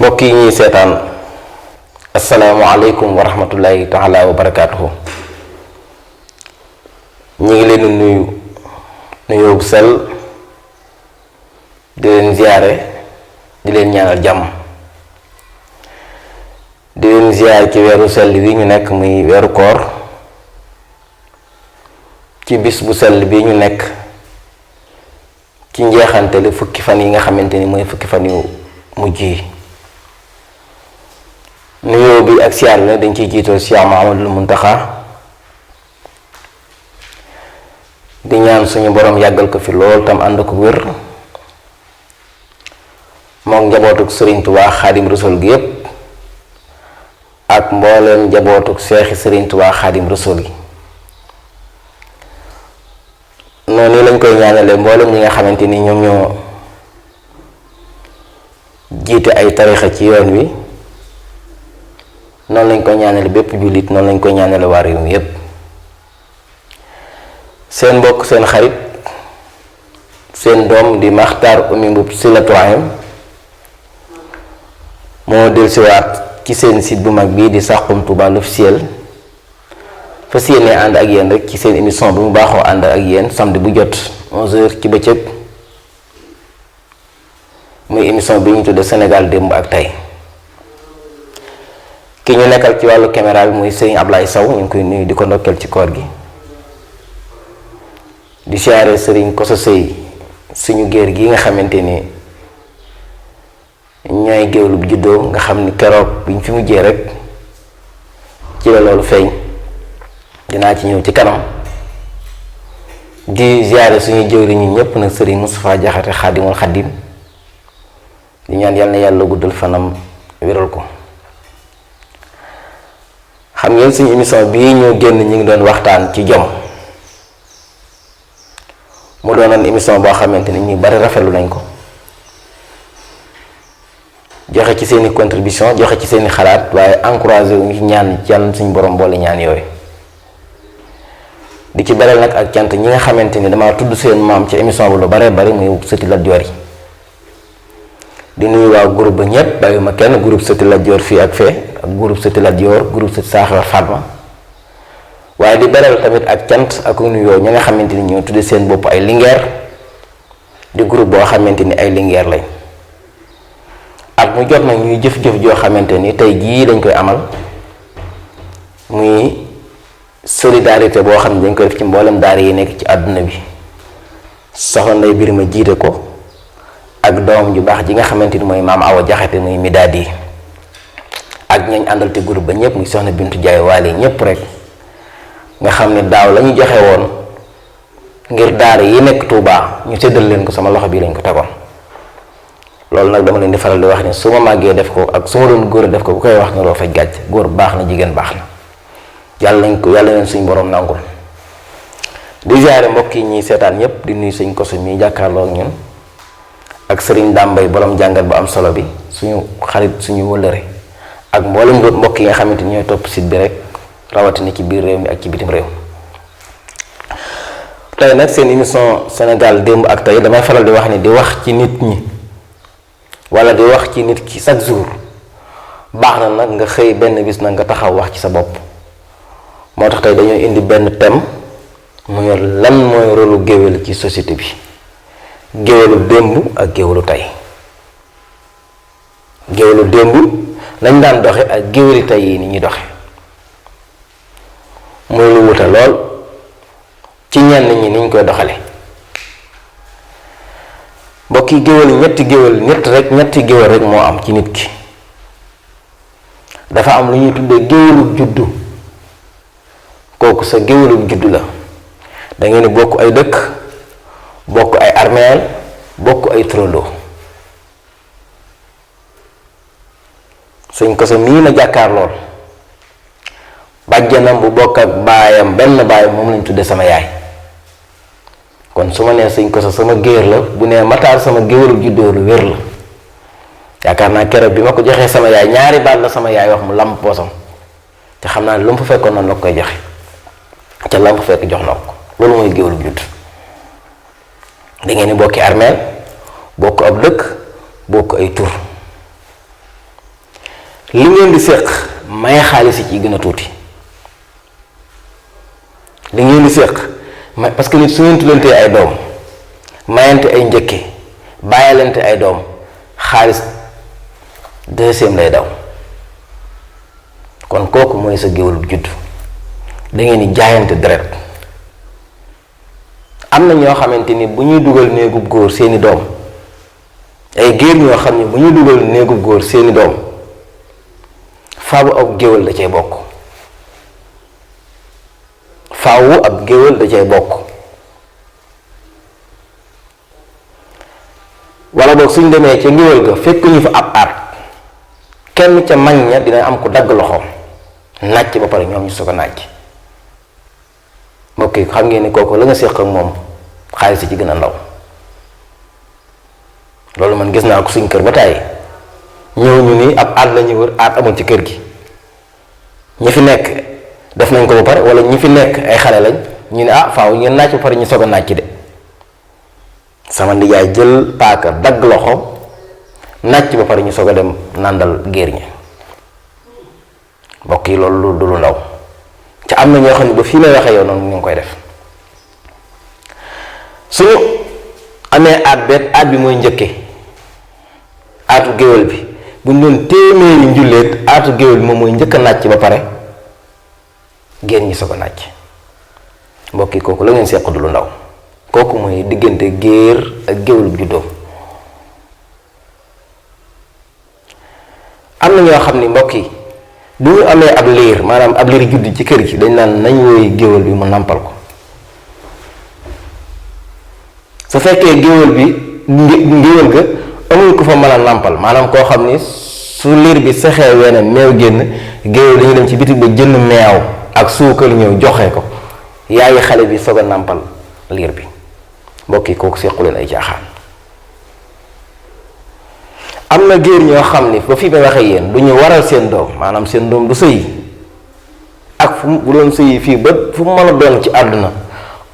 mbokk yi ñuy seetaan asalaamualeykum wa rahmatullahi taala wa barakaatuhu. ñu ngi leen di nuyoo bu sell di leen ziyaare di leen ñaanal jàmm di leen ziyaare ci weeru sell wi ñu nekk muy weeru koor, ci bis bu sell bi ñu nekk ci njeexantali fukki fan yi nga xamante ni mooy fukki fan yu mujj yi. nuyoo bi ak siyaar bi nag dañ ciy jiital Cheikh Mouhamadoul Mountakha di ñaan suñu borom yàggal ko fi lool tam ànd ko wér moom njabootuk Sëriñ Tuubaa Xaadim Rasuul gi yépp ak mbooleem njabootuk seexi Sëriñ Tuubaa Xaadim Rasuul gi. noonu lañ koy ñaanale mbooleem ñi nga xamante ni ñoom ñoo jiite ay tarixa ci yoon wi. noonu lañ koy ñaanale bépp jullit, noonu lañ koy ñaanale waa réew mi yépp. seen mbokk seen xarit seen doom di Makhtar Oumy Mboup Silatoul Rahim moo dellusiwaat ci seen site bu mag bii di Saxum Touba l'officiel fas yéene ànd ak yéen rek ci seen émission bi mu baaxoo ànd ak yéen samedi bu jot 11h ci bëccëg muy émission bi ñu tudde Sénégal démb ak tey. ki ñu nekkal ci wàllu caméra bi muy Serigne Ablaye Sow, ñu ngi koy nuyu di ko ndokkeel ci koor gi. di siyaare Serigne Koso Sey suñu géer gi nga xamante ni ñooy géwlu bu juddoo, nga xam ni keroog biñ fi mujjee rek ci la loolu feeñ. dinaa ci ñëw ci kanam. di siyaare suñu jëwri ñi ñépp nag Serigne Moustapha Jaxate Xaadimul Xaadim di ñaan yal na yàlla guddal fanam wéral ko. xam ngeen suñu émission bii ñoo génn ñu ngi doon waxtaan ci jom, mu doonoon émission boo xamante ni ñu bari rafetlu nañ ko, joxe ci seeni contribution, joxe ci seeni xalaat, waaye encouragé wu ñu ñaan yàlla suñu borom boole ñaan yooyu. di ci beral nag ak cant ñi nga xamante ni dama tudd seen maam ci émission bu lu bare bari muy sëti Lat Joor yi. di nuyu waa groupe ba ñépp bàyyuma kenn, groupe sëti Lat Joor fii ak fee, ak groupe sëti Lat Joor, groupe sëti Saaxewar Fatma. waaye di beral tamit ak cant ak nuyoo ñi nga xamante ni ñoo tudde seen bopp ay lingeer, di groupe boo xamante ni ay lingeer lañ. at mu jot nag ñuy jëf-jëf joo xamante ni tey jii dañ koy amal muy solidarité boo xam ne dañ koy def ci mboolem daara yi nekk ci àdduna bi. soxna Ndey Birima jiite ko ak doom ju baax ji nga xamante ni mooy maam Awa Jaxate muy Midaadi ak ñañ àndal te groupe ba ñépp muy soxna Bintu Jaay Waali ñépp rek. nga xam ne daaw la ñu joxe woon ngir daara yi nekk Touba ñu séddal leen ko sama loxo bii lañ ko tegoon. loolu nag dama leen di faral di wax ne su ma màggee def ko ak su ma doon góor a def ko bu koy wax na loo faj gàcc, góor baax na jigéen baax na. yàlla nañ ko yàlla leen suñ borom nangul. di ziare mbokk yi ñuy seetaan ñépp, di nuyu sëñ Koso mi jàkkaarloo ak ñun ak sëriñ Dambay borom jàngat bu am solo bi, suñu xarit suñu wëllëre ak mboolem mbokk yi nga xamante ni ñooy topp site bi rek. rawatina ci biir réew mi ak ci bitim réew. tey nag seen émission Sénégal démb ak tey damay faral di wax ni di wax ci nit ñi wala di wax ci nit ki chaque jour baax na nag nga xëy benn bis nag nga taxaw wax ci sa bopp. moo tax tey dañoo indi benn thème muy lan mooy rôlu géwél ci société bi, géwélu démb ak géwélu tey. géwélu démb lañ daan doxe ak géwéli tey yi ni ñuy doxe muy lu wuute lool ci ñenn ñi niñ koy doxale. mbokki géwél ñetti géwél rek moo am ci nit ki. dafa am lu ñuy tuddee géwélub juddu, kooku sa géwélub juddu la. da ngeen di bokk ay dëkk, bokk ay armeel, bokk ay trondo. Sëñ Koso mii ma jàkkaar lool bàjjanam bu bokk ak baayam benn baay moom lañ tudde sama yaay. kon su ma nee Sëñ Koso sama géer la, bu nee Matar sama géwélu juddoo lu wér la. yaakaar naa keroog bi ma ko joxee sama yaay ñaari baat la sama yaay wax mu lamp poosam, te xam naa ne lu mu fa fekkoon noonu la koy joxe ca lamp fekk jox na ko. loolu mooy géwélu judd. da ngeen ni bokki armeel, bokk ab dëkk, bokk ay tur. li ngeen di séq may xaalis yi ci gën a tuuti. li ngeen di séq ma parce que nit su ngeen tuddantee ay doom mayante ay njëkke bàyyalante ay doom xaalis deuxième lay daw. kon kooku mooy sa géwél bu judd da ngeen di jaayante deret. am na ñoo xamante ni bu ñuy dugal néegub góor seeni doom ay géer ñoo xam ne bu ñuy dugal néegub góor seeni doom faawu ab géwél da cay bokk. faawu ab géwél da cay bokk. wala boog suñ demee ca géwél ga fekk ñu fa ab aat kenn ca mag ña dina am ku dagg loxoom nàcc ba pare ñoom ñu soog a nàcc. mbokk yi xam ngeen ni kooku la nga séq ak moom xaalis ci gën a ndaw. loolu man gis naa ko suñ kër ba tàyyi ñëw ñu ni ab aat la ñuy wër aat amul ci kër gi ñi fi nekk def nañ ko ba pare wala ñi fi nekk ay xale lañ ñu ne faaw ngeen nàcc ba pare ñu soog a nàcc de. sama ndijaay jël paaka dagg loxo nàcc ba pare ñu soog a dem nàndal géer ñi. mbokk yi loolu du lu ndaw ca am na ñoo xam ne ba fii may waxee yow noonu ñu ngi koy def. suñu amee aat bi mooy njëkke aatu géwél bi bu ñu doon téeméeri njulleet aatu géwél bi moom mooy njëkk a nàcc ba pare géer ñi soog a nàcc. mbokk yi kooku la ngeen seq du lu ndaw. kooku mooy diggante géer ak géwél bu juddoo. am na ñoo xam ni mbokk yi bu ñu amee ab liir maanaam ab liir judd ci kër gi dañ naan nañ wooyu géwél bi mu nàmpal ko. su fekkee géwél bi géwél ga amul ko fa mën a nàmpal maanaam koo xam ni su liir bi sexee weneen meew génn géwél dañuy dem ci bitig ba jënd meew ak suukar ñëw joxe ko yaayi xale bi soog a nàmpal liir bi. mbokk yi kooku sequ leen ay caaxaan. am na géer ñoo xam ni ba fi may waxee yéen du ñu waral seen doom maanaam seen doom du sëyi ak fu bu doon sëyi fii ba fu mu mën a doon ci àdduna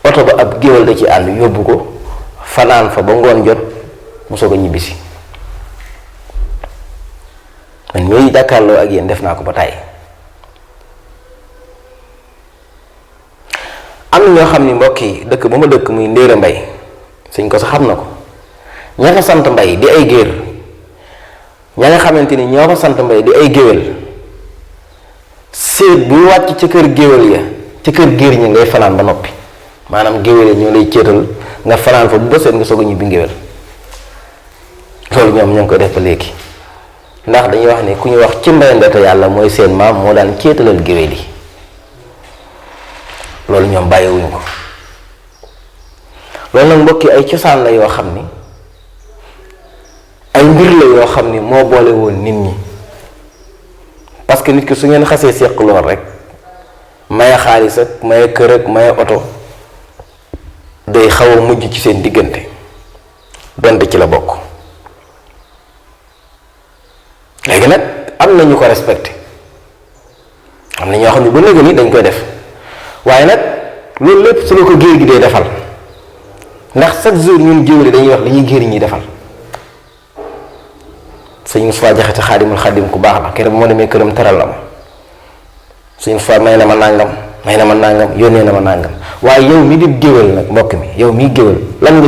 oto ba ab géwél da ci ànd yóbbu ko fanaan fa ba ngoon jot mu soog a ñibbisi. man ñooy jàkkaarloo ak yéen def naa ko ba tàyyi. am na ñoo xam ni mbokk yi dëkk ba ma dëkk muy Ndéere Mbay suñ ko sax xam na ko ña fa sant Mbay di ay géer ña nga xamante ni ñoo fa sant Mbay di ay géwél séet buy wàcc ca kër géwél ya ca kër géer ñi ngay fanaan ba noppi maanaam géwél ya ñoo lay céetal nga fanaan fa bu ba seet nga soog a ñibbi ngéwél. loolu ñoom ñoo ngi koy def ba léegi ndax dañuy wax ni ku ñu wax ci Mbay Ndete Yàlla mooy seen maam moo daan céetalal géwél yi. loolu ñoom bàyyiwuñ ko. loolu nag mbokki ay cosaan la yoo xam ni ay mbir la yoo xam ni moo boole woon nit ñi parce que nit ki su ngeen xasee séq lool rek maye xaalis ak maye kër ak maye oto day xaw a mujj ci seen diggante donte ci la bokk. léegi nag am na ñu ko respecté am na ñoo xam ne ba léegi ni dañ koy def waaye nag loolu lépp su la ko géer gi dee defal ndax chaque jour ñun géwél dañuy wax li ñuy géer ñuy defal. sëñ Moussa Jaxate xaadimul xaadim ku baax la keroog bu ma demee këram teral la ma sëñ Moussa may na ma nàngam yónnee na ma nàngam waaye yow mi di géwél nag mbokk mi yow mi géwél lan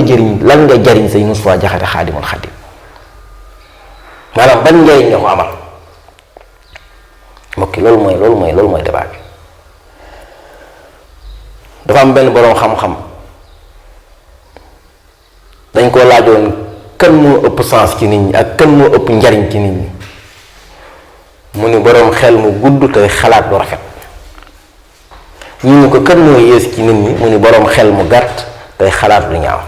nga jariñ sëñ Moussa Jaxate xaadimul xaadim maanaam ban njariñ nga ko amal. mbokk yi loolu mooy débat bi. dafa am benn boroom xam-xam dañ koo laajoon kan moo ëpp sens ci nit ñi ak kan moo ëpp njariñ ci nit ñi mu ni boroom xel mu gudd tey xalaat lu rafet. ñu ni ko kan moo yées ci nit ñi mu ni boroom xel mu gàtt tey xalaat lu ñaaw.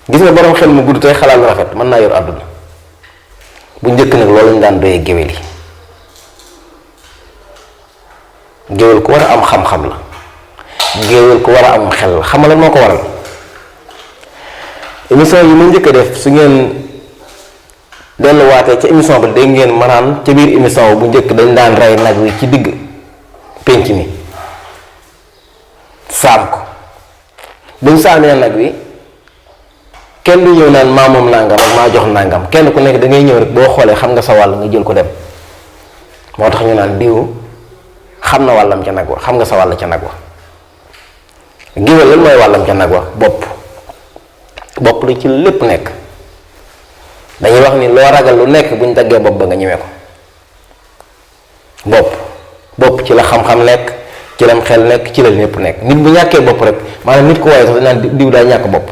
gis nga boroom xel mu gudd tey xalaat lu rafet mën naa yor àdduna. bu njëkk nag loolu ñu daan doyee géwél yi. géwél ku war a am xam-xam la géwél ku war a am xel la xam nga lan moo ko waral. émission yi mu njëkk a def su ngeen delluwaatee ca émission ba dégg ngeen manaan ca biir émission bu njëkk dañ daan rey nag wi ci digg pénc mi saam ko buñ saamee nag wi kenn du ñëw naan maa moom nangam ak maa jox nangam, kenn ku nekk da ngay ñëw rek boo xoolee xam nga sa wàll nga jël ko dem. moo tax ñu naan diw xam na wàllam ca nag wa, xam nga sa wàll ca nag wa. géwél lan mooy wàllam ca nag wa? bopp lu ci lépp nekk. dañuy wax ni loo ragal lu nekk buñ daggee bopp ba nga ñëwee ko. bopp ci la xam-xam nekk, ci lam xel nekk, ci la lépp nekk. nit bu ñàkkee bopp rek maanaam nit ko waaye sax dañ naan diw daa ñàkk bopp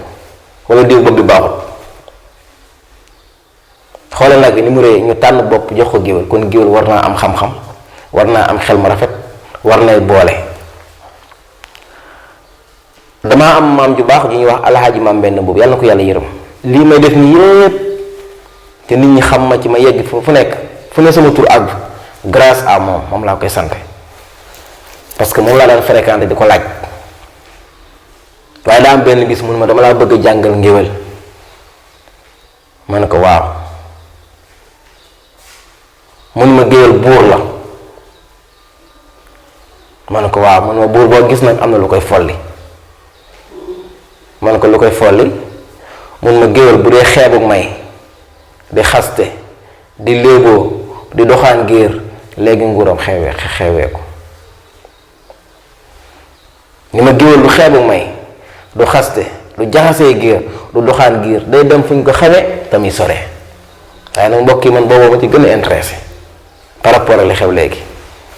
wala diw bopp bi baaxut. xoolal nag ni mu rëy ñu tànn bopp jox ko géwél, kon géwél war naa am xam-xam, war naa am xel mu rafet, war nay boole. damaa am maam ju baax ju ñuy wax alxaaji maam benn boobu yàlla na ko yàlla yërëm. lii may def nii yépp te nit ñi xam ma ci ma yegg fu nekk fu ne sama tur àgg grâce à moom laa koy sant, parce que moom laa daan fréquenté di ko laaj. waaye daa am benn bis mun ma dama laa bëgg a jàngal ngéwél. ma ne ko waaw. mun ma géwél buur la. ma ne ko waaw. mun ma buur boo gis nag am na lu koy folli. ma ne ko lu koy folli. mun ma géwél bu dee xeebug may di xaste di léeboo di doxaan géer léegi nguuram xewee ko. ni ma géwél du xeebug may du xaste du jaxasee géer du doxaan géer day dem fu ñu ko xamee tamit sore. waaye nag mbokk yi man booboo ma ci gën a intéressé par rapport ak li xew léegi.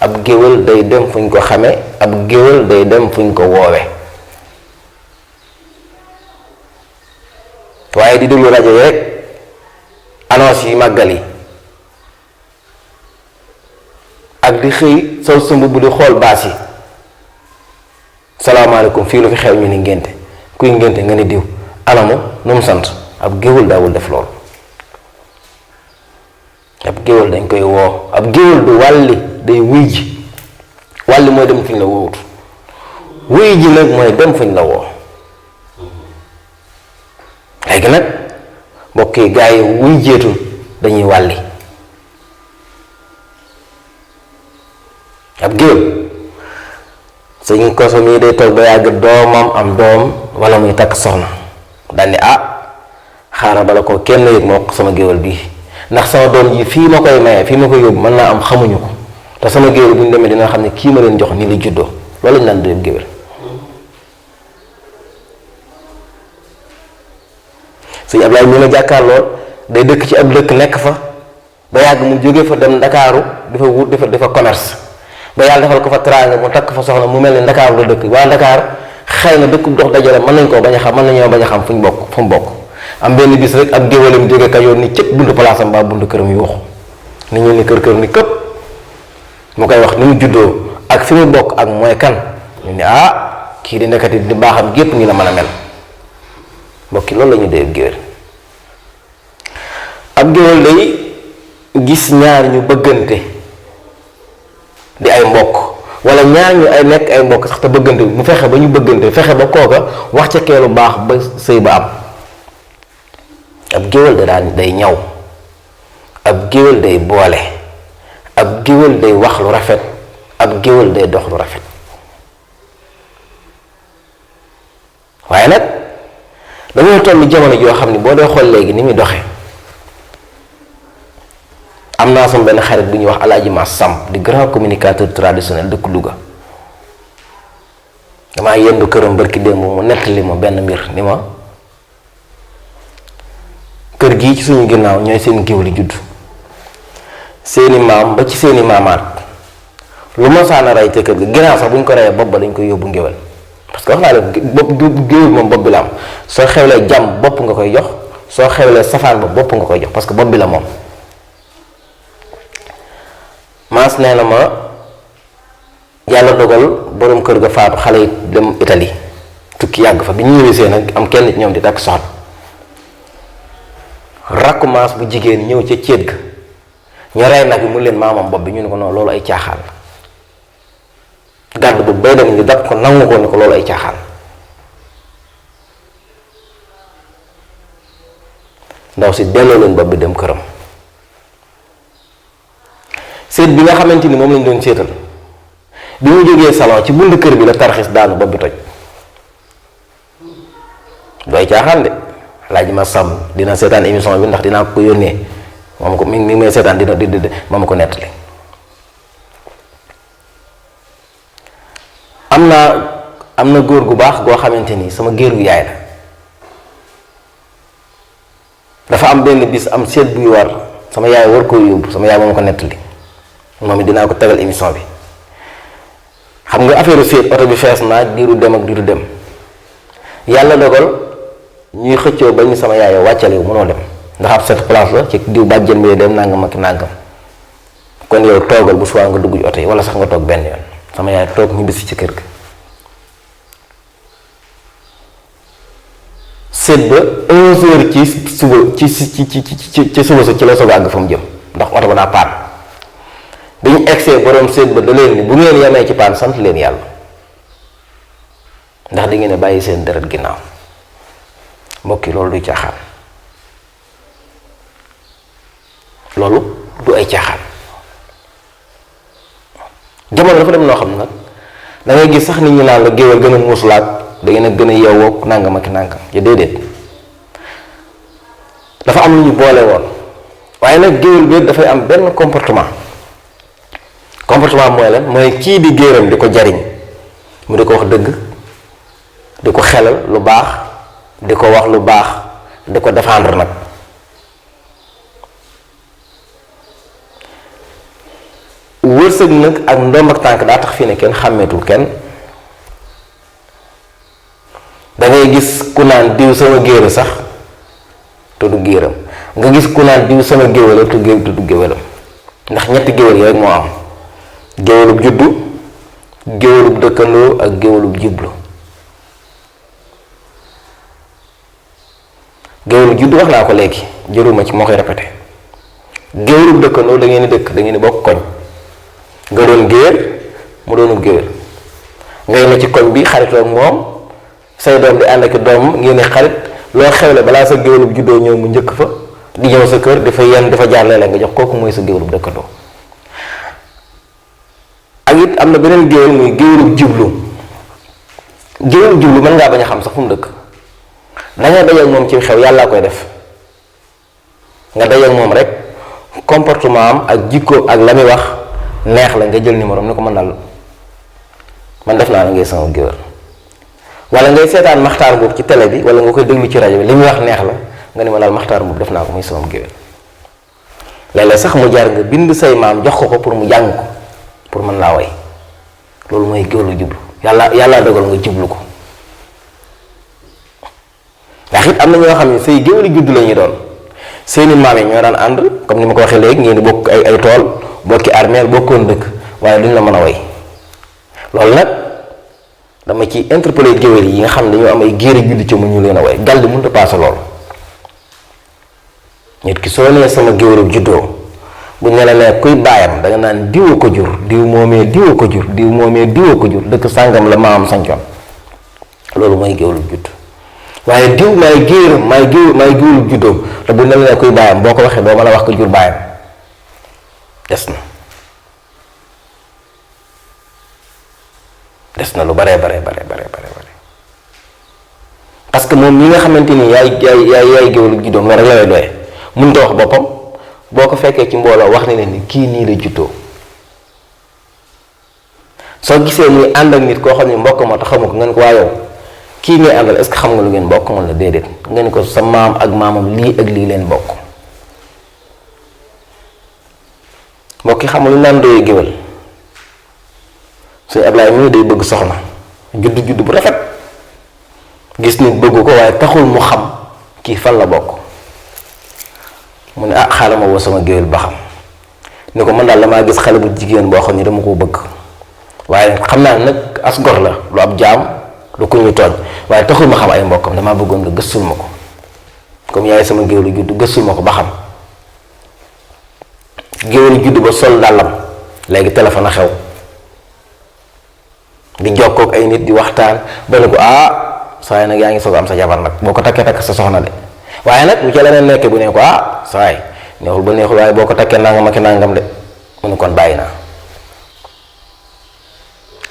ab géwél day dem fu ñu ko xamee, ab géwél day dem fu ñu ko woowee. waaye di déglu rajo yi rek annonce yi màggal yi ak di xëy sol sa mbubb di xool baas yi. salaamaaleykum fii lu fi xew ñu ni ngénte, kuy ngénte nga ni diw anamu nu mu sant. ab géwél daawul def loolu. ab géwél dañ koy woo. ab géwél du wàlli, day wuy ji. wàlli mooy dem fuñ la woowut, wuy ji nag mooy dem fuñ la woo. léegi nag mbokk yi gaa yi wuy jeetul dañuy wàlli. ab géwél sëñ koso mii day toog ba yàgg doomam am doom wala muy takk soxna daldi xaaral bala ko kenn yëg ma wax sama géwél bii, ndax sama doom ji fii ma koy maye fii ma koy yóbbu mën naa am xamuñu ko, te sama géwél bu ñu demee dina xam ne kii ma leen jox ni la juddoo. loolu lañ naan doyeb géwél. sëñ Ablaye mi ma jàkkaar lool day dëkk ci ab dëkk nekk fa ba yàgg mu jóge fa dem ndakaaru dafa wut dafa commerce ba yàlla defal ko fa teraanga mu takk fa soxna mu mel ne ndakaaru la dëkk. waa ndakaar xëy na dëkk dox dajale mën nañ koo bañ a xam, mën nañoo bañ a xam fu mu bokk. am benn bis rek ab géwalam jóge Kajoor ni cëpp buntu palaasam mbaa buntu këram yuuxu ni ñu ni kër ni këpp mu koy wax ni mu juddoo ak fi mu bokk ak mooy kan. ñu ne kii di nekkati di baaxam gépp ni la mën a mel. mbokki loolu la ñu dee géwél. ab géwél day gis ñaar ñu bëggante di ay mbokk wala ñaar ñu ay nekk ay mbokk sax te bëggante mu fexe ba ñu bëggante, fexe ba kooka wax ca keelu baax ba sëy ba am. ab géwél da daan day ñaw, ab géwél day boole, ab géwél day wax lu rafet, ab géwél day dox lu rafet. waaye nag dañoo toll jamono joo xam ne boo dee xool léegi ni muy doxe. am naa sama benn xarit bu ñuy wax Alaaji Mass Samb di grand communicateur traditionnel dëkk Louga. damaa yendu këram barki démb mu nettali ma benn mbir ni ma kër gii ci suñu ginnaaw ñooy seen géwél yi judd, seeni maam ba ci seeni maamaat lu ma saana rey ca kër ga ginnaaw sax bu ñu ko reyee bopp ba dañ koy yóbbu ngéwél. parce que wax naa la bopp géwél moom bopp bi la am. soo xewlee jàmm bopp nga koy jox, soo xewlee safaan ba bopp nga koy jox, parce que bopp bi la moom. Maas nee na ma yàlla dogal boroom kër ga faatu, xale yi dem Italie tukki yàgg fa. bi ñu ñëwee nag am kenn ci ñoom di takk soxna. rakku Maas bu jigéen ñëw ca céet ga ñu rey nag bi mu leen maamam bopp bi ñu ne ko noonu loolu ay caaxaan. gàdd bu bay dem ñu dab ko nangu ko ne ko loolu ay caaxaan. ndaw si delloo leen bopp bi dem këram. seet bi nga xamante ni moom lañ doon seetal bi mu jógee salon ci bunt kër bi la tarxis daanu bopp bi toj. dooy caaxaan de Alaaji ma sàmm dina seetaan émission bi ndax dinaa ko yónnee moom ko mi ngi may seetaan dina di ma ko nettali. am na góor gu baax goo xamante ni sama géeru yaay la. dafa am benn bis am seet buy war sama yaay war koo yóbbu sama yaay moom ko nettali moom it dinaa ko tegal émission bi. xam nga affaire seet oto bi fees naa diiru dem ak diiru dem yàlla dogal ñuy xëccoo ba ñu sama yaay wàccale yow mënoo dem ndax ab set place la ci diw bàjjen bi dem nangam ak nangam kon yow toogal bu suwaa nga dugg ci oto yi wala sax nga toog benn yoon sama yaay toog ñu bisi ci kër ga. seet ba 11h ci suba ci suba sa ci la soog a àgg fa mu jëm ndax oto ba daa paan bi ñu egsee borom seet ba da leen ni bu ngeen yemee ci paan sant leen yàlla ndax di ngeen a bàyyi seen deret ginnaaw mbokki loolu du caaxaan loolu du ay caaxaan jamono dafa dem noo xam nag da ngay gis sax nit ñi naan la géwél gën a muuslaat da ngeen a gën a yeewoo nangam ak nangam ya déedéet dafa am lu ñu boole woon waaye nag géwél bi dafay am benn comportement mooy lan mooy kii di géeram di ko jariñ mu di ko wax dëgg di ko xelal lu baax di ko wax lu baax di ko défendre nag wërsëg nag ak ndoom ak tànk daa tax fii ne kenn xàmmeetul kenn dangay gis ku naan diw sama géer sax te du géeram nga gis ku naan diw sama géwéla te du géwélam ndax ñetti géwél yi rek moo am géwélub juddu géwélub dëkkandoo ak géwélub jiblu. géwélub juddu wax naa ko léegi jëruma ci moo koy répété géwélub dëkkandoo da ngeen di dëkk da ngeen di bokk koñ nga doon géer mu doonub géwél ngay ne ci koñ bi xaritoo ak moom say doom di ànd ak doom ngeen di xarit loo xewle balaa sa géwélub juddoo ñëw mu njëkk fa di ñëw sa kër dafa yenn dafa jaar léeg-léeg nga jox kooku mooy sa géwélub dëkkandoo. ak it am na beneen géwél muy géwélub jublu mën ngaa bañ a xam sax fu mu dëkk dangay dajeek moom ci xew yàllaa koy def nga dajeek moom rek comportement am ak jikko ak la muy wax neex la nga jël numéro am ni ko mën daal man def naa la ngay sama géwél wala ngay seetaan maxtaar boobu ci télé bi wala nga koy déglu ci rajo bi li muy wax neex la nga ni ma daal maxtaar boobu def naa ko muy sama géwél léeg-léeg sax mu jaar nga bind say maam jox ko pour mu jàng ko pour mën laa way loolu mooy géwélu jublu yàlla dogal nga jublu ko ndax it am na ñoo xam ne say géwélu juddu la ñuy doon seeni maam yi ñoo daan ànd comme ni ma ko waxee léegi ngeen di bokk ay tool bokki armeel bokkoon dëkk waaye duñ la mën a way loolu nag dama ci interpellé géwél yi nga xam ne dañoo am ay géer juddu ci mu ñu leen a way gal di mënut a paase loolu nit ki soo nee sama géwélu juddoo bu ñu la nee kuy baayam danga naan diwa ko jur diw moomee diwa ko jur diw moomee diwa ko jur dëkk sàngam la maamam sancoon loolu mooy géwélu judd waaye diw maay géeram maay géwélu juddoom te bu ñu la nee kuy baayam boo ko waxee doo mën a wax ko jur baayam des na lu bare parce que moom ñi nga xamante ni yaay géwélu juddoom loolu rek la lay doye mënut a wax boppam boo ko fekkee ci mbooloo wax ne ni kii nii la juddoo soo gisee muy ànd ak nit koo xam ne mbokk moo tax xamu ko nga ne ko waa yow kii ngay àndal est-ce que xam nga lu ngeen bokk man la déedéet nga ne ko sa maam ak maamam lii ak lii leen bokk mbokk yi xam nga lu naan doyee géwél suñu Ablaay mii day bëgg soxna judd bu rafet gis nit bëgg ko waaye taxul mu xam kii fan la bokk mu ne xaaral ma woo sama géwél ba xam ni ko man daal damaa gis xale bu jigéen boo xam ni dama koo bëgg waaye xam naa nag as gor la lu ab jaam lu ko ñu tooñ waaye taxul ma xam ay mbokkam damaa bëggoon nga gëstul ma ko comme yaay sama géwélu juddu gëstul ma ko ba xam géwélu juddu ba sol dàllam léegi téléphone a xew di jokkook ay nit di waxtaan ba ne ko saa yi nag yaa ngi soog am sa jabar nag boo ko takkee takk sa soxna de waaye nag bu ca leneen nekkee bu ne ko saa yi neexul ba neexul waaye boo ko takkee nangam ak nangam de mu ne kon bàyyi naa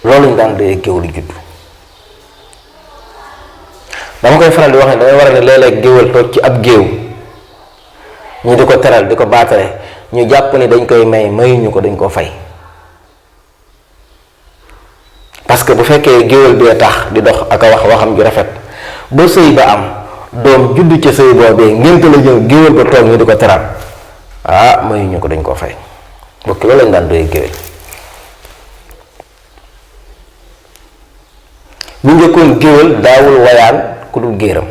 loolu ñu daan doyee géwélu juddu dama koy faral di wax ne damay war a ne léeg-léeg géwél toog ci ab géew ñu di ko teral di ko baatare ñu jàpp ni dañ koy mayuñu ko, dañ koo fay. parce que bu fekkee géwél bee tax di dox ak a wax waxam ju rafet ba sëy ba am doom juddu ca sëy boobee ngénte la jël géwél ba toog ñu di ko teral mayuñu ko, dañ koo fay. bokki loolu lañ daan doyee géwél. bu njëkkoon géwél daawul wayaan ku dul géeram.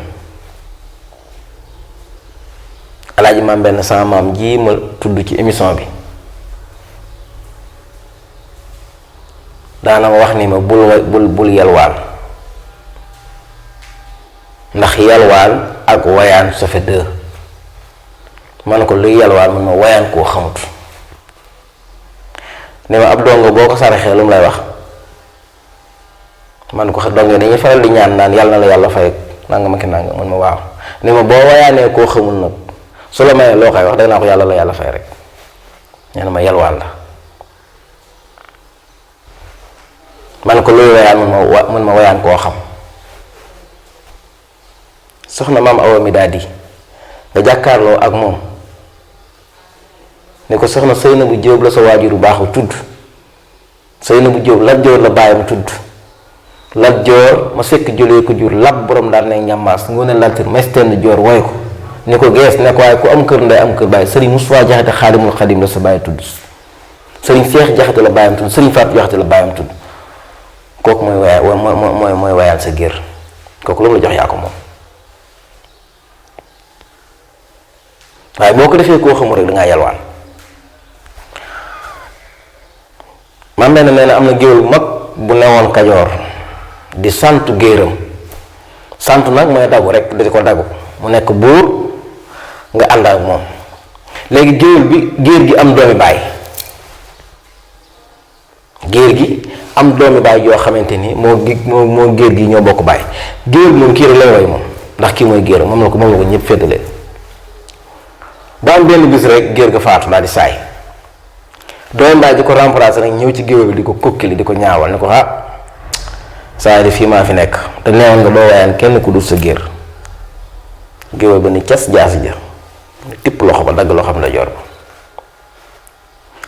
alaaji maam benn sama maam ji ma tudd ci émission bi daana ma wax ni ma bul yalwaan, ndax yalwaan ak wayaan ça fait deux. man ko luy yalwaan man ma wayaan koo xamut. ne ma ab dongo boo ko saraxee lu mu lay wax, man ko dongo dañuy faral di ñaan naan yàlla na la yàlla fay nangam ak nangam. man ma waaw. ne ma boo wayaanee koo xamul nag su la mayee loo koy wax danaa ko yàlla la yàlla fay rek. nee na ma yalwaan la. man ko luy wayaan man ma wayaan koo xam. soxna maam Awa mi daal di nga jàkkaarloo ak moom ne ko soxna Seynabu Jóob la sa waajuru baaxu tudd. Seynabu Jóob Lat Joor la bàyyam tudd. Lat Joor ma sekk julee ko jur lab borom daal ne ñambaas Ngoone Latir mestend joor woy ko ni ko gees ne ko waaye ku am kër ndey am kër bàyyi. sëriñ Mustafaa Jaxate Xaadimul Xadim la sa bàyyi tudd. sëriñ Seex Jaxate la bàyyam tudd. sëriñ Faatu Jaxate la bàyyam tudd. kooku mooy wayaan sa géer. kooku lu mu la jox yaa ko moom. waaye boo ko defee koo xamul rek dangaa yalwaan. man nee na am na géwél bu mag bu newoon Kajoor di sant géeram. sant nag mooy dagu rek di ko dagu mu nekk buur nga ànd ak moom. léegi géer gi am doomi baay. géer gi am doomi baay yoo xamante ni moo géer gi ñoo bokk baay. géer moom kii rek lay woy moom ndax kii mooy géeram moom la ko ñëpp féetale. ba am benn bis rek géer ga faatu daal di saay. doomi baay di ko remplacer nag ñëw ci géwél bi di ko kokkili di ko ñaawal ni ko saa yi fii maa fi nekk te neewoon nga doo wayaan kenn ku dul sa géer. géwél ba ni cas jaasi ja tipp loxo ba dagg loxo la joor ba.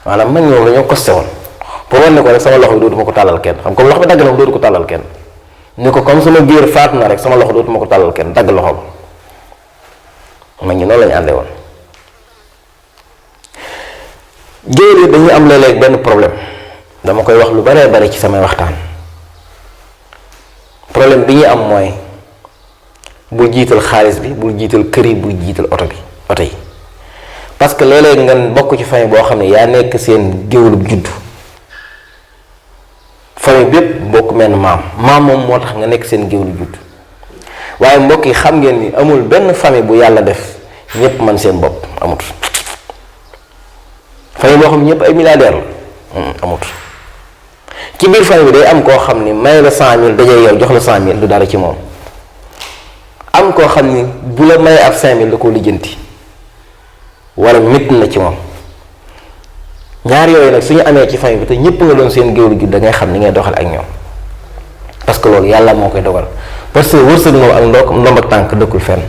maanaam man ñoom dañoo costé woon pour wan ne ko rek sama loxo bi dootuma ko tàllal kenn xam comme loxo bi dagg na dootu ko tàllal kenn. ni ko comme sama géer faatu na rek sama loxo dootuma ko tàllal kenn dagg loxo ba. man ñi noonu lañu àndee woon. géwél yi dañuy am léeg-léeg benn problème dama koy wax lu baree bari ci samay waxtaan. problème bi ñu am mooy bul jiital xaalis bi, bul jiital kër yi, bul jiital oto yi. parce que léeg-léeg nga bokk ci famille boo xam ne yaa nekk seen géwélub juddu. famille bépp bokk menn maam moom moo tax nga nekk seen géwélub juddu. waaye mbokk yi xam ngeen ni amul benn famille bu yàlla def ñépp man seen bopp amut. famille boo xam ne ñëpp ay milliardaire la amut. ci biir famille bi day am koo xam ni may la 100 000 dajee yow jox la 100 000 du dara ci moom. am koo xam ni bu la may ab 5 000 da koo lijjanti wala métti na ci moom. ñaar yooyu nag suñu amee ci famille bi te ñëpp nga doon seen géwélu ju da ngay xam ni ngay doxal ak ñoom. parce que loolu yàlla moo koy dogal parce que wërsëg moom ak ndomb ak tànk dëkkul fenn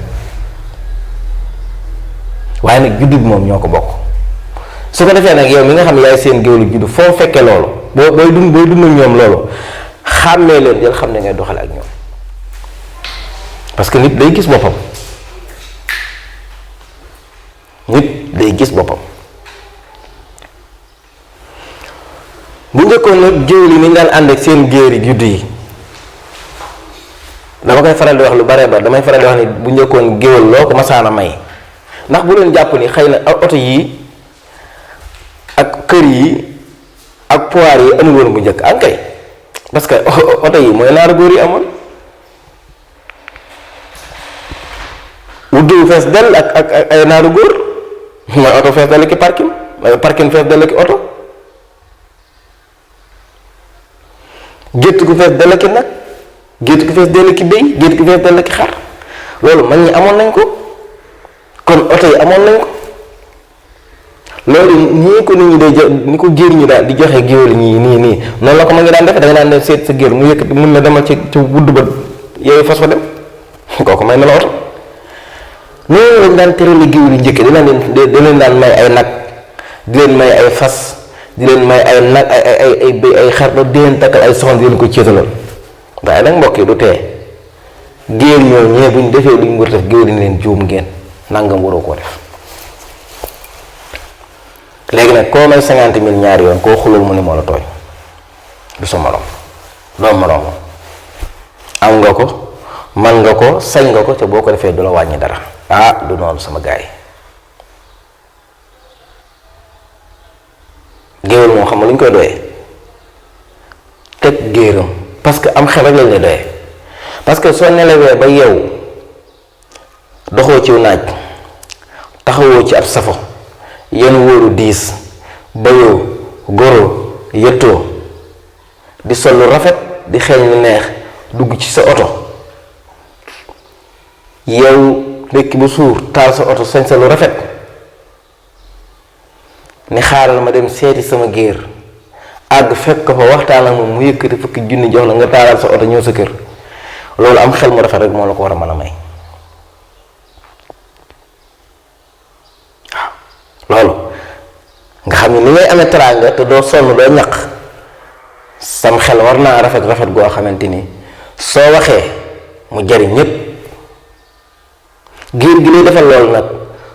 waaye nag juddu bi moom ñoo ko bokk. su ko defee nag yow mi nga xam ne yaay seen géwélu juddu foo fekkee loolu booy dund ak ñoom loolu xàmmee leen jël xam ne ngay doxale ak ñoom. parce que nit day gis boppam. bu njëkkoon nag géwél yi ni ñu daan ànd ak seen géeri juddu yi dama koy faral di wax lu bare ba damay faral di wax ni bu njëkkoon géwél loo ko masaana may ndax bu leen jàpp ni xëy na oto yi ak kër yi ak poire yi amul woon bu njëkk ankay parce que oto yi mooy naaru góor yi amoon. wuddu fees dell ak ay naaru góor mooy oto fees dell ki parking parking fees dell ki oto gétt gu fees dell ki nag gétt gu fees dell ki béy gétt gu fees dell ki xar loolu mag ñi amoon nañ ko kon oto yi amoon nañ ko loolu nii ko nit ñi day ni ko géer ñi daal di joxe géwél ñii nii noonu la ko ma ngi daan defe da nga daan dem seet sa géer mu yëkkati mun na demal ci wudd ba yooyu fas fa dem kooku may na la oto. noonu lañ daan terale géwél yu njëkk da leen daan may ay nag, di leen may ay fas, di leen may ay nag ay béy ay xar ba di leen takkal ay soxna di leen ko céetalal. waaye nag mbokk yi du tee géwél ñoo ñee buñ defee luñ war a def géwél ni leen juum ngeen nangam waroo koo def. léegi nag koo may 50 000 ñaari yoon koo xulul mu ne moo la tooñ, du sa morom, doo morom am nga ko, man nga ko, sañ nga ko, te boo ko defee du la wàññi dara. du noonu sama gaay yi géwél moom xam nga lu ñu koy doyee teg géeram, parce que am xel rek lañ lay doyee. parce que soo nelawee ba yeewu doxoo ci naaj, taxawoo ci ab safo, yenn wóoru diis, bayoo goroo yëttoo, di sol lu rafet, di xeeñ lu neex, dugg ci sa oto yow ndekki bu suur, taal sa oto, sañ sa lu rafet, ni xaaral ma dem seeti sama géer, àgg fekk ko fa waxtaan ak moom mu yëkkati fukki junni jox la nga taalal sa oto ñëw sa kër. loolu am xel mu rafet rek moo la ko war a mën a may. waaw loolu nga xam ne ni ngay amee teraanga te doo sonn doo ñaq, sam xel war naa rafet goo xamante ni soo waxee mu jariñ ñépp. géer gi lay defal loolu nag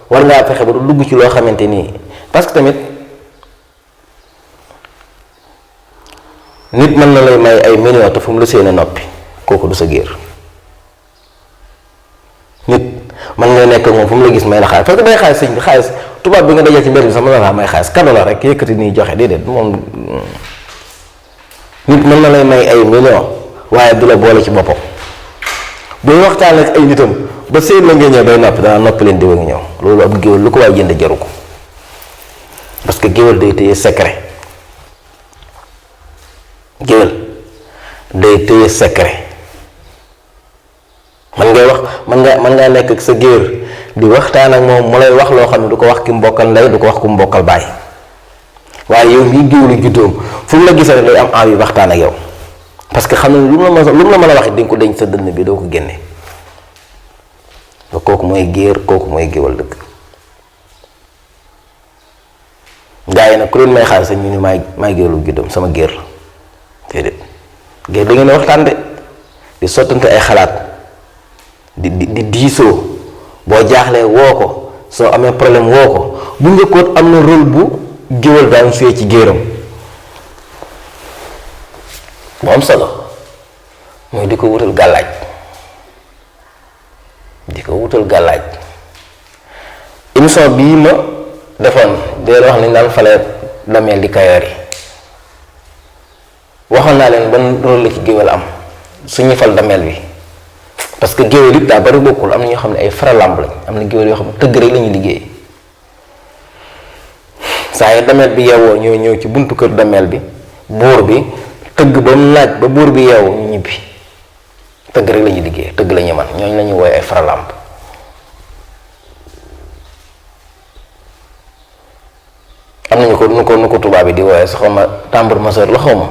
war ngaa fexe ba du dugg ci loo xamante nii, parce que tamit nit mën na lay may ay millions te fu mu la séenee noppi, kooku du sa géer. nit mën nga nekk moom fu mu la gis may la xaalis, parce que day xaalis sëñ bi xaalis tubaab bi nga dajee ci mbir bi sax mën na laa may xaalis kado la rek yëkkati nii joxe déedéet moom. nit mën na lay may ay millions waaye du la boole ci boppam. buy waxtaan ak ay nitam ba seen la nga ñëw bay noppi danaa noppi leen diwa ngi ñëw. loolu ab géwél lu ko waay jënd jaru ko, parce que géwél day téye secret. géwél day téye secret. man ngay wax man ngaa nekk ak sa géer di waxtaan ak moom mu lay wax loo xam ne du ko wax ki mbokkal ndey, du ko wax ku mbokkal baay, waaye yow mii géwélu juddoom fu mu la gisee rek day am envie waxtaan ak yow, parce que xam ne lu mu la mën a wax di nga ko denc sa dënn bi doo ko génne. ba kooku mooy géer, kooku mooy géwél dëgg. gaa yi nag ku leen may xaalis sax ñu ni maay géwélu juddoom sama géer la déedéet. géer da ngeen a waxtaan de di sottante ay xalaat di diisoo, boo jaaxlee woo ko, soo amee problème woo ko. bu njëkkoon am na rôle bu géwél daan suyee ci géeram bu am solo, mooy di ko wutal gàllaaj. émission bii ma defoon di leen wax ni daan fale dameel di Kayoor yi, waxoon naa leen ban rôle la ci géwél am suñu fal dameel bi, parce que géwél it daa bari bokkul. am na ñoo xam ne ay faralamb lañ, am na géwél yoo xam ne tëgg rek la ñuy liggéey. saa yu dameel bi yeewoo ñoo ñëw ci buntu kër dameel bi, buur bi tëgg ba mu naaj ba buur bi yeewu ñu ñibbi. tëgg rek la ñuy liggéey, tëgg la ñuy man ñooñu la ñuy wooye ay faralamb. am nañu ko nu ko tubaab bi di wooye sa xaw ma tambour majeur la xaw ma.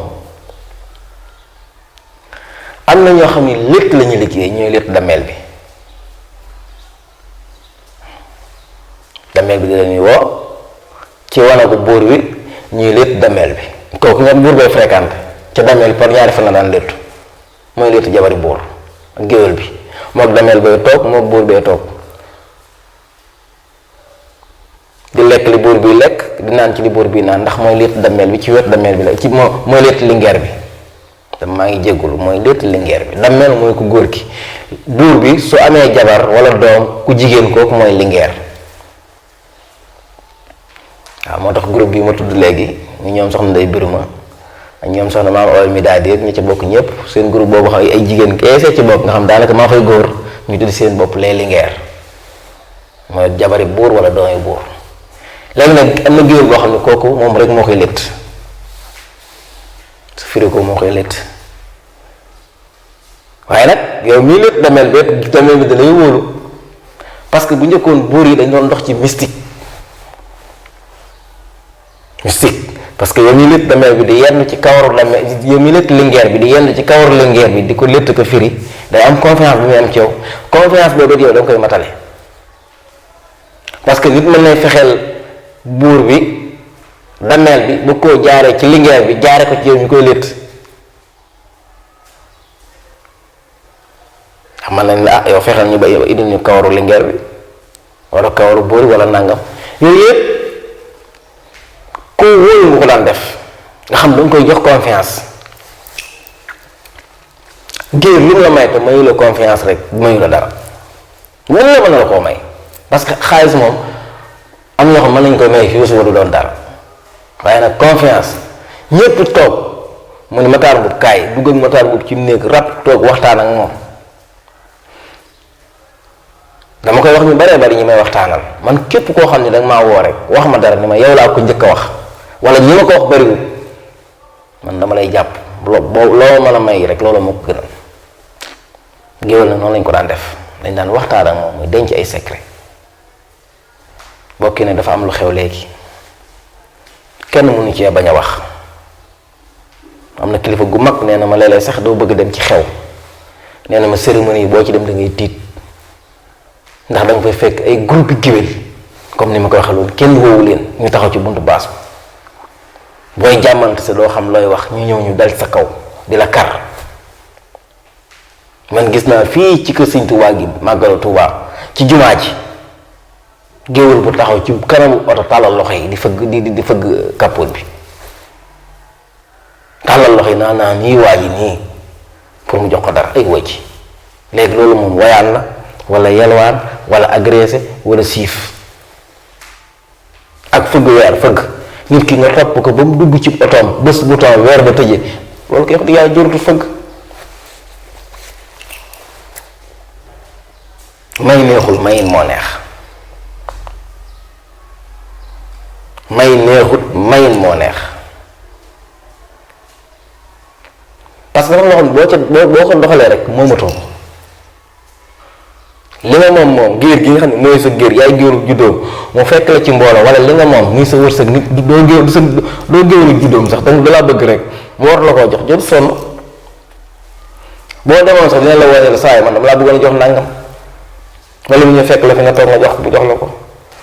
am na ñoo xam ne létt la ñuy liggéey, ñooy létt dameel bi. dameel bi di leen woo ci wanagu buur bi ñuy létt dameel bi. kooku nga buur bay fréquenté ca dameel par ñaari fan la daan léttu, mooy léttu jabari buur ak géwél bi. mook dameel bay toog, mook buur bay toog di lekk li buur bi lekk, di naan ci li buur bi naan, ndax mooy létt dameel bi ci wet dameel bi la ci mooy létt lingeer bi. maa ngi jéggulu mooy létt lingeer bi. dameel mooy ku góor ki, buur bi su amee jabar wala doom ku jigéen kooku mooy lingeer. waaw moo tax groupe bi ma tudd léegi ñu ñoom soxna Ndey Birima ak ñoom soxna maam Awa mi daal di ñi ci bokk ñëpp, seen groupe boobu xam ay jigéen keesee ci bokk nga xam daanaka maa fay góor, ñu tudd seen bopp les lingeer, mooy jabari buur wala doomi buur. léegi nag am na géwél boo xam ne kooku moom rek moo koy létt, su firi ko moo koy létt. waaye nag yow mii létt dameel bi da lay wóolu, parce que bu njëkkoon buur yi dañ doon dox ci mystique. parce que yow mi létt dameel bi di yenn ci kawaru dameel, yow mi létt lingeer bi di yenn ci kawaru lingeer bi di ko létt ko firi, day am confiance bu muy am ci yow. confiance boobu yow da nga koy matale, parce que nit mën nay fexeel buur bi dameel bi bu koo jaaree ci lingeer bi jaare ko ci yow ñu koy létt. man nañ la yow fexeel ñu ba yow indil ñu kawaru lingeer bi wala kawaru buur wala nangam, yooyu yëpp ku wóolu nga ko daan def, nga xam dañ koy jox confiance. géer li mu la may te mayu la confiance rek mayu la dara, mën la mën na la koo may, parce que xaalis moom am ñoo xam mën nañ koy may fii suba du doon dara, waaye nag confiance ñépp toog mu ne Matar Mboup kaay dugg ak Matar Mboup ci néeg rab toog waxtaan ak moom. dama koy wax ñu baree bari ñi may waxtaanal, man képp koo xam ne danga maa woo rek wax ma dara ni ma yow laa ko njëkk a wax, wala ñi ma ko wax bariwul, man dama lay jàpp loo ma la may rek loolu moo ko gënal. géwél na noonu lañ ko daan def, dañ daan waxtaan ak moom muy denc ay secret. bokki ne dafa am lu xew léegi, kenn mënu cee bañ a wax. am na kilifa gu mag nee na ma léeg-léeg sax doo bëgg dem ci xew, nee na ma cérémonie yi boo ci dem da ngay tiit, ndax da nga fay fekk ay groupe géwél comme ni ma ko waxee loolu kenn woowu leen ñu taxaw ci buntu baas bi, booy jàmmante sa doo xam looy wax ñu ñëw ñu dal sa kaw di la kar. man gis naa fii ci kër Sëñ Tuubaa gi màggalu Tuubaa ci jumaa ji géwél bu taxaw ci kanamu oto tàllal loxo yi di fëgg di fëgg capote bi, tàllal loxo yi naa nii waa ji nii pour mu jox ko dara ay way ci. léegi loolu moom wayaan la wala yelwaan wala agressé wala siif ak fëgg weer fëgg nit ki nga topp ko ba mu dugg ci otoom bés bu temps weer ba tëjee, loolu koy wax di yàlla jorutu fëgg. may neexul mayin moo neex, may neexut mayin moo neex, parce que dafa loo xam boo ko doxalee rek moomatoo ko. li nga moom géer gi nga xam ne mooy sa géer yaay géeru juddoom mu fekk la ci mbooloo, wala li nga moom muy sa wërsëg nit doo géeru juddoom sax danga dalaa bëgg rek mu war la koo jox jot sonn. boo demoon sax dina la wooyee la saa yi man dama laa bëggoon a jox nangam, wala mu ñu fekk la fi nga toog nga jox bu jox la ko.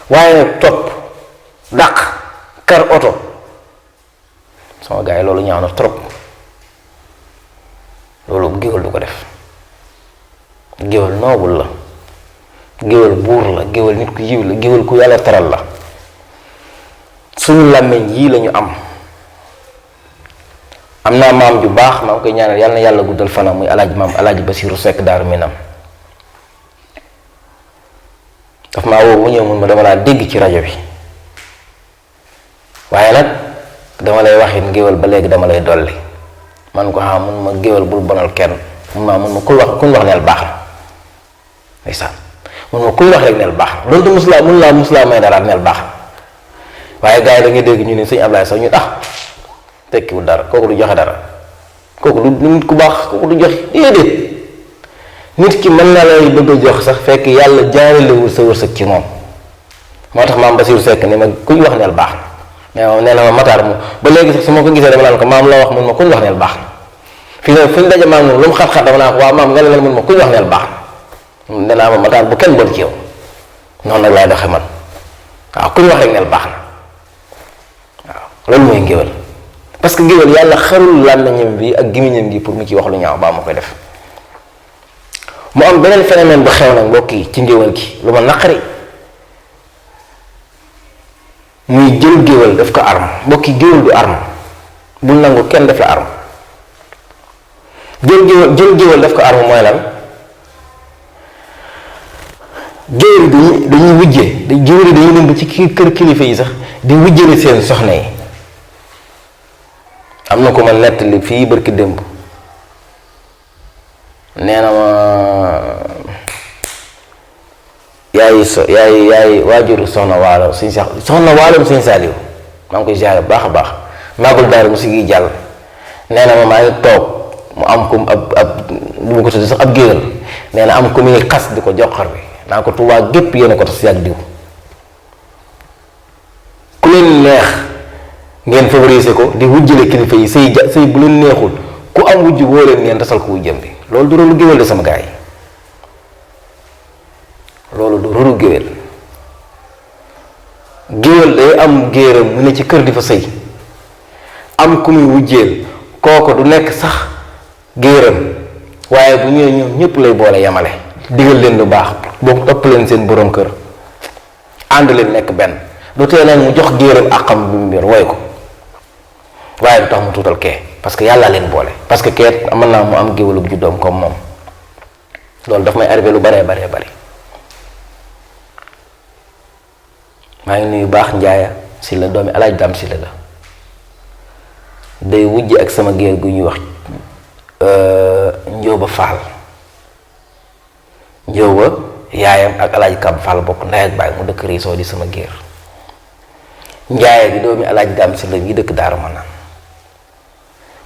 waaye nag topp dàq kar oto sama gars yi loolu ñaaw na trop, loolu géwél du ko def. géwél noobul la, géwél buur la, géwél nit ku yiw la, géwél ku yàlla teral la. suñu làmmiñ yii lañu am naa maam ju baax maa ngi koy ñaanal yàlla na yàlla guddal fanam, muy alaaji Basiiru Sekk Daaru Minam. daf maa woo mu ñëw mun ma dama laa dégg ci rajo bi, waaye nag dama lay waxin géwél ba léegi dama lay dolli. man ko mun ma géwél bul bonal kenn, mun ma kuñ wax neel baax na ndeysaan, mun ma kuñ wax rek neel baax na, donte musulaa may dara neel baax na. waaye gars yi da ngay dégg ñu ne sëñ Ablaye sax ñu tekkiwul dara, kooku du joxe dara, kooku du nit ku baax, kooku du joxe déedéet. nit ki mën na lay bëgg a jox sax fekk yàlla jaaralewul sa wërsëg ci moom. moo tax maam Basiiru Sekk ni ma kuñ wax neel baax na, mais nee na ma Matar mu ba léegi sax su ma ko gisee dama naan ko maam la wax mun ma kuñ wax neel baax na. fii nag fu ñu daje maam lu mu xat-xat dama naa ko waaw maam nga ne mun ma kuñ wax neel baax na. danaa ma Matar bu kenn bon ci yow, noonu nag laay doxee man waaw kuñ wax rek neel baax na waaw. loolu mooy ngéwél, parce que ngéwél yàlla xarul làmmiñam bi ak gémmiñam gi pour mu ci wax lu ñaaw baa ma koy def. mu am beneen phénomène bu xew nag mbokk yi ci ngéwél gi lu ma naqari, muy jël géwél daf ko arme. mbokk yi géwél du arme, bul nangu kenn def la arme. jël géwél daf ko arme mooy lan? géwél yi dañuy wujje, géwél yi dañuy dem ba ci kër kilifa yi sax di wujjale seen soxna yi. am na ko ma nettali fii barki démb, nee na ma yaay waajuru soxna waalo sëñ sax soxna waalo sëñ Saaliw maa ngi koy ziare bu baax a baax, maagul daara mu si gi jàll. nee na ma maa ngi toog mu am ko ab lu ma ko tudd sax ab géwél, nee na am ko muy xas di ko joxar bi naa ko Tuubaa gépp yéen a ko tas yàgg diw, ku leen neex ngeen favoriser ko di wujjale kilifa yi sëy bu leen neexul ku am wujj woo leen ngeen tasal ko wujjam bi loolu du rôlu géwél de sama gars yi loolu du rôlu géwél. géwél day am géeram mu ne ci kër di fa sëy am ku muy wujjeel kooko du nekk sax géeram waaye bu ñëwee ñoom ñëpp lay boole yamale digal leen lu baax boo topp leen seen boroom kër ànd leen nekk benn du tee leen mu jox géeram àqam bi mu yor woy ko waaye du tax mu tuutal kee parce que yàlla leen boole parce que kee mën naa mu am géwélu bu juddoom comme moom loolu daf may arrivé lu baree bari maa ngi nuyu baax njaaya si la doomi alaaj daam si la day wujj ak sama géer gu ñuy wax njóoba faal njóoba yaayam ak alaaj kab faal bokk ndey ak baay mu dëkk riisoo di sama géer njaaya bi doomi alaaj daam si la yi dëkk daaru ma naan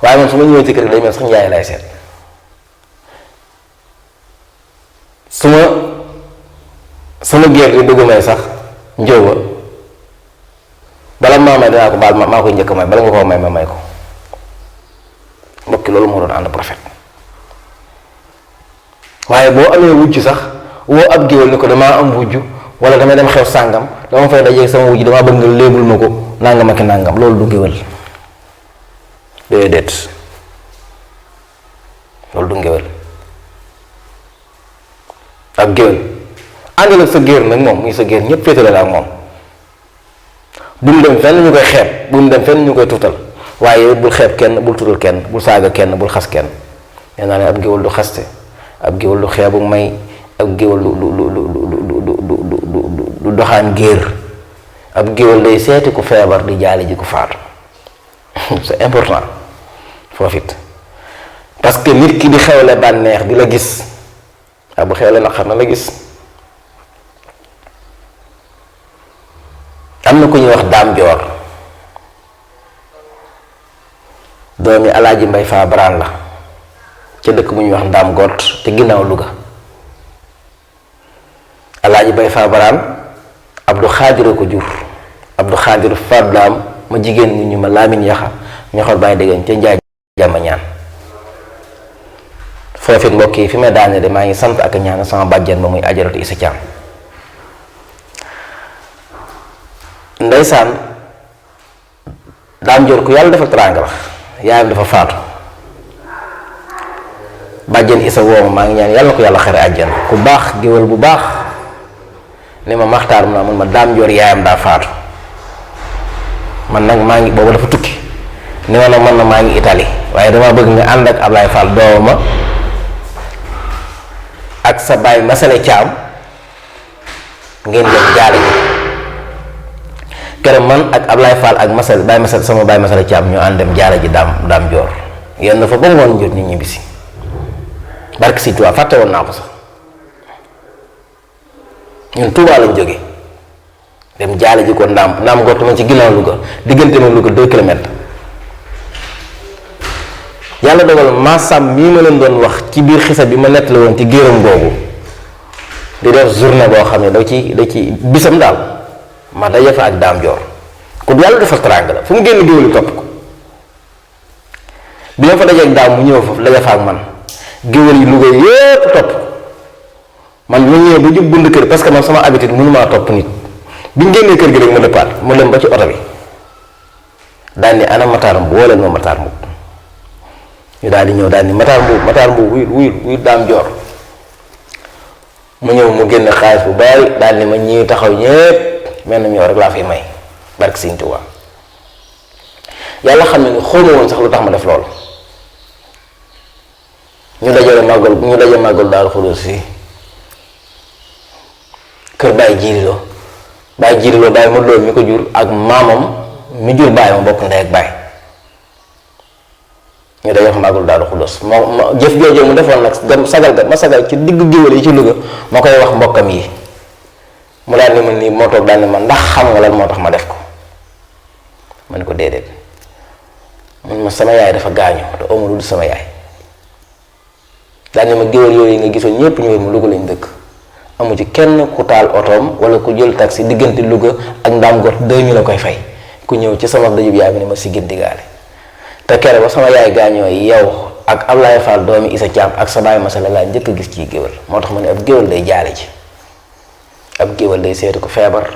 waaye man su ma ñëwee ci kër gi day mel sax njaay lay seet sama géer di dugg may sax njóoba bala maa may danaa ko baal maa koy njëkk may bala nga koo may ma may ko mbokki loolu moo doon ànd prophète waaye boo amee wujj sax woo ab géwél ni ko damaa am wujj wala damay dem xew sàngam dama fay dajeeg sama wujj damaa bëgg nga léebul ma ko nàngam ak nàngam loolu du géwél déedéet loolu du géwél ab géwél àndal ak sa géer nag moom muy sa géer ñépp féetale la ak moom bu mu dem fenn ñu koy xeeb bu mu dem fenn ñu koy tuutal waaye bul xeeb kenn bul tuutal kenn bul saaga kenn bul xas kenn nee naa ne ab géwél du xaste ab géwél du xeebu may ab géwél du doxaan géer ab géwél day seeti ku feebar di jaali ji ku faatu c'est important foofu it parce que nit ki di xewle bànneex di la gis ak bu xewle naqar na la gis. am na ku ñuy wax daam joor doomi alaaji mbay faa baraan la ca dëkk bu ñuy wax ndaam gott te ginnaaw Louga alaaji mbay faa baraan abdu xaadir ko jur abdu xaadir fadlaam ma jigéen ñi ñu ma laamin yaxa ñoxor bàyyi déggan ca njaay jàmm ñaan foofit mbokk yi fi may daane de maa ngi sant ak ñaan sama bàjjen ba muy ajaratu isa caam ndeysaan daam joor ku yàlla dafa teraanga la yaayam dafa faatu bàjjen isa wooma maa ngi ñaan yàlla na ko yàlla xare àjjana ku baax géwél bu baax ni ma maxtaar mu naa mun ma daam joor yaayam daa faatu man nag maa ngi boobu dafa tukki ni ma nag man na maa ngi Italie waaye dama bëgg nga ànd ak Ablaye Fall dooma ak sa baay masale caam ngeen dem jaale ji keroog man ak Ablaye Fall ak masal baay masal sama baay masale caam ñoo ànd dem jaale ji daam joor yenn dafa ba ngoon jot ñu ñibbisi barke si Tuubaa fàtte woon naa ko sax ñun Tuubaa lañ jóge dem jaale ji ko ndaam gott ma ci ginnaaw Louga diggante ma Louga 2 kilomètres yàlla dogal maasam mii ma leen doon wax ci biir xisa bi ma nettali woon ci géeram googu di def journée boo xam ne da ci bisam daal ma daje fa ak daam joor ku yàlla defal teraanga la fu mu génn géwél yi topp ko bi ma fa dajee ak daam mu ñëw foofu daje fa ak man géwél yi Louga yépp topp man mu ñëwee ba jub bunt kër parce que man sama habitude mënu maa topp nit bi ñu génnee kër gi rek ma dëppaat mu dem ba ci oto bi daal ni ana Matar Mbuub woo leen ma Matar Mbuub ñu daal di ñëw daal ni Matar Mbuub wuyul daam joor mu ñëw mu génn xaalis bu bari daal ni ma ñii taxaw ñépp mel na ñëw rek laa fi may barke Sëñ Tuubaa yàlla xam ne ni xawma woon sax lu tax ma def loolu ñu daje màggal daal Xudoos fii kër Baye Jiililoo Baye ma loolu mi ko jur ak maamam mi jur Baye ma bokk ndey ak Baye ñu daje fa màggal daal Xudoos moo jëf jooju mu defoon nag dem sagal ga ma sagal ci diggu géwél yi ci Louga ma koy wax mbokkam yi mu daal ni ma nii moo toog daal ni ma ndax xam nga lan moo tax ma def ko ma ne ko déedéet mun ma sama yaay dafa gaañu te amu lu dul sama yaay daal ni ma géwél yooyu nga gisoon ñépp ñu wér mu Louga lañ dëkk amu ci kenn ku taal otoom wala ku jël taxi diggante Louga ak Ndaam Got 2000 la koy fay ku ñëw ci sama dajub yaay bi ne ma siggil digaale te kere ba sama yaay gaañoo yow ak Ablaye Fall doomi Isa Thiam ak sa baay masala laa njëkk a gis ci géwél moo tax ma ne ab géwél day jaale ji ab géwél day seetu ko feebar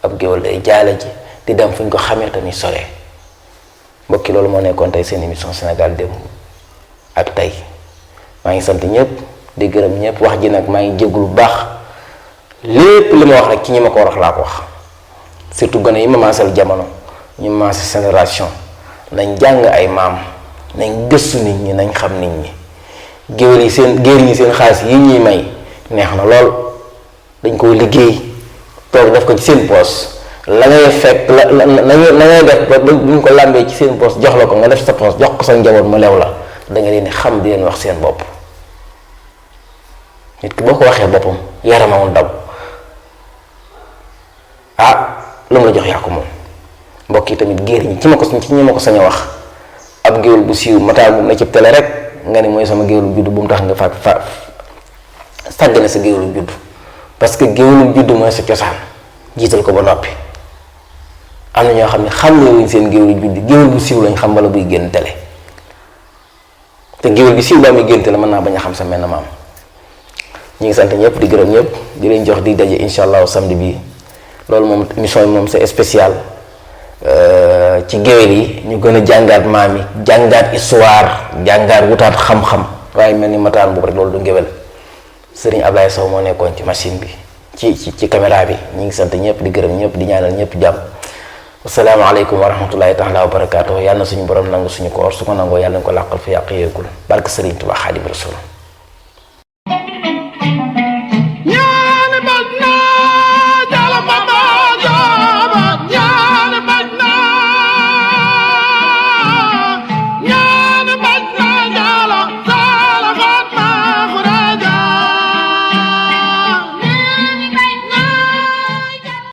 ab géwél day jaale ji di dem fu ñu ko xamee tamit sore mbokki loolu moo nekkoon tey seen émission Sénégal démb ak tey maa ngi sant ñëpp di gërëm ñëpp wax ji nag maa ngi jéglu bu baax lépp li ma wax rek ci ñi ma ko wax laa ko wax surtout gone yi ma maasal jamono ñu maasal génération nañ jàng ay maam nañ gëstu nit ñi nañ xam nit ñi géwél yi seen xaalis yi ñuy may neex na lool dañ koo liggéey toog def ko ci seen poos la ngay fekk la ngay def ba buñ ko làmbee ci seen poos jox la ko nga def sa poos jox ko sa njaboot mu lew la da nga leen xam di leen wax seen bopp nit ki boo ko waxee boppam yaramawul daw lu mu la jox yaa ko moom mbokk yi tamit géer ñi ci ñi ma ko sañ a wax ab géwél bu siiw mataar bu na ci télé rek nga ne mooy sama géwélu juddu bu mu tax nga sàggane sa géwélu juddu parce que géwélu juddu mooy sa cosaan jiital ko ba noppi am na ñoo xam ne xam ne wuñ seen géwélu juddu géwél bu siiw lañ xam wala buy génn télé te géwél bi siiw ba muy génn télé mën naa bañ a xam sa mel na maam ñu ngi sant ñëpp di gërëm ñëpp di leen jox di daje incha allah samedi bii loolu moom émission bi moom c'est spécial ci géwél yi ñu gën a jàngaat maam yi jàngaat histoire jàngaat wutaat xam-xam waaye mel ni mataan boobu rek loolu du géwél Serigne Ablaye Sow moo nekkoon ci machine bi ci caméra bi ñu ngi sant ñëpp di gërëm ñëpp di ñaanal ñëpp jàmm asalaamaaleykum wa rahmatullahi taala wa barakaatu yàlla na suñu borom nangu suñu koor su ko nangoo yàlla na ko làqal fi yàq yeegul barke Serigne Touba Xaadimu Rasuul